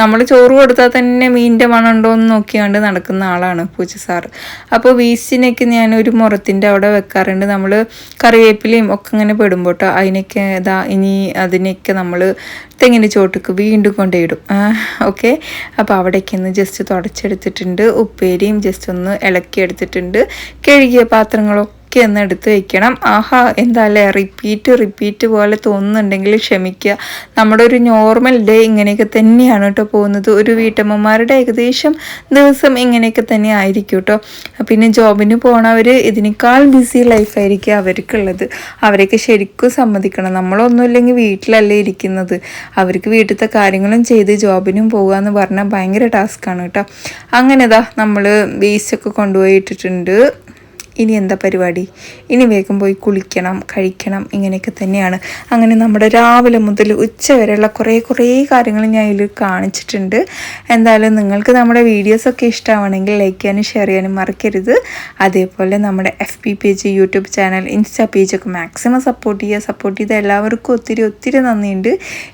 നമ്മൾ ചോറ് കൊടുത്താൽ തന്നെ മീനിൻ്റെ മണം ഉണ്ടോ എന്ന് നോക്കിയാണ്ട് നടക്കുന്ന ആളാണ് പൂച്ചസാറ്. അപ്പോൾ വേസ്റ്റിനൊക്കെ ഞാൻ ഒരു മുറത്തിൻ്റെ അവിടെ വെക്കാറുണ്ട്. നമ്മൾ കറിവേപ്പിലയും ഒക്കെ ഇങ്ങനെ പെടുമ്പോൾ കേട്ടോ. അതിനൊക്കെ അതിനെയൊക്കെ നമ്മൾ തെങ്ങിൻ്റെ ചോട്ടിക്ക് വീണ്ടും കൊണ്ടിടും. ഓക്കെ, അപ്പോൾ അവിടേക്ക് ഒന്ന് ജസ്റ്റ് തുടച്ചെടുത്തിട്ടുണ്ട്. ഉപ്പേരിയും ജസ്റ്റ് ഒന്ന് ഇളക്കിയെടുത്തിട്ടുണ്ട്. കഴുകിയ പാത്രങ്ങളൊക്കെ ഇടയ്ക്ക് ഒന്ന് എടുത്ത് വയ്ക്കണം. ആഹാ എന്തായാലും റിപ്പീറ്റ് പോലെ തോന്നുന്നുണ്ടെങ്കിൽ ക്ഷമിക്കുക. നമ്മുടെ ഒരു നോർമൽ ഡേ ഇങ്ങനെയൊക്കെ തന്നെയാണ് കേട്ടോ പോകുന്നത്. ഒരു വീട്ടമ്മമാരുടെ ഏകദേശം ദിവസം ഇങ്ങനെയൊക്കെ തന്നെ ആയിരിക്കും കേട്ടോ. പിന്നെ ജോബിന് പോണവർ ഇതിനേക്കാൾ ബിസി ലൈഫായിരിക്കും അവർക്കുള്ളത്. അവരൊക്കെ ശരിക്കും സമ്മതിക്കണം. നമ്മളൊന്നുമില്ലെങ്കിൽ വീട്ടിലല്ലേ ഇരിക്കുന്നത്. അവർക്ക് വീട്ടിലത്തെ കാര്യങ്ങളും ചെയ്ത് ജോബിനും പോകുക എന്ന് പറഞ്ഞാൽ ഭയങ്കര ടാസ്ക്കാണ് കേട്ടോ. അങ്ങനെ നമ്മൾ വേസ്റ്റൊക്കെ കൊണ്ടുപോയി ഇട്ടിട്ടുണ്ട്. ഇനി എന്താ പരിപാടി? ഇനി വേഗം പോയി കുളിക്കണം, കഴിക്കണം, ഇങ്ങനെയൊക്കെ തന്നെയാണ്. അങ്ങനെ നമ്മുടെ രാവിലെ മുതൽ ഉച്ച വരെയുള്ള കുറേ കാര്യങ്ങൾ ഞാൻ ഇതിൽ കാണിച്ചിട്ടുണ്ട്. എന്തായാലും നിങ്ങൾക്ക് നമ്മുടെ വീഡിയോസൊക്കെ ഇഷ്ടമാണെങ്കിൽ ലൈക്ക് ചെയ്യാനും ഷെയർ ചെയ്യാനും മറക്കരുത്. അതേപോലെ നമ്മുടെ FB page, YouTube channel, insta പേജൊക്കെ മാക്സിമം സപ്പോർട്ട് ചെയ്ത എല്ലാവർക്കും ഒത്തിരി നന്ദിയുണ്ട്.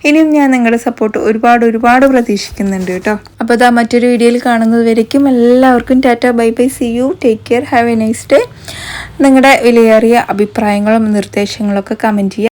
ഇനിയും ഞാൻ നിങ്ങളുടെ സപ്പോർട്ട് ഒരുപാട് പ്രതീക്ഷിക്കുന്നുണ്ട് കേട്ടോ. അപ്പോൾ മറ്റൊരു വീഡിയോയിൽ കാണുന്നത് വരയ്ക്കും എല്ലാവർക്കും tata, bye bye, see you, take care, have a nice day. നിങ്ങളുടെ വിലയേറിയ അഭിപ്രായങ്ങളും നിർദ്ദേശങ്ങളൊക്കെ കമൻറ്റ് ചെയ്യുക.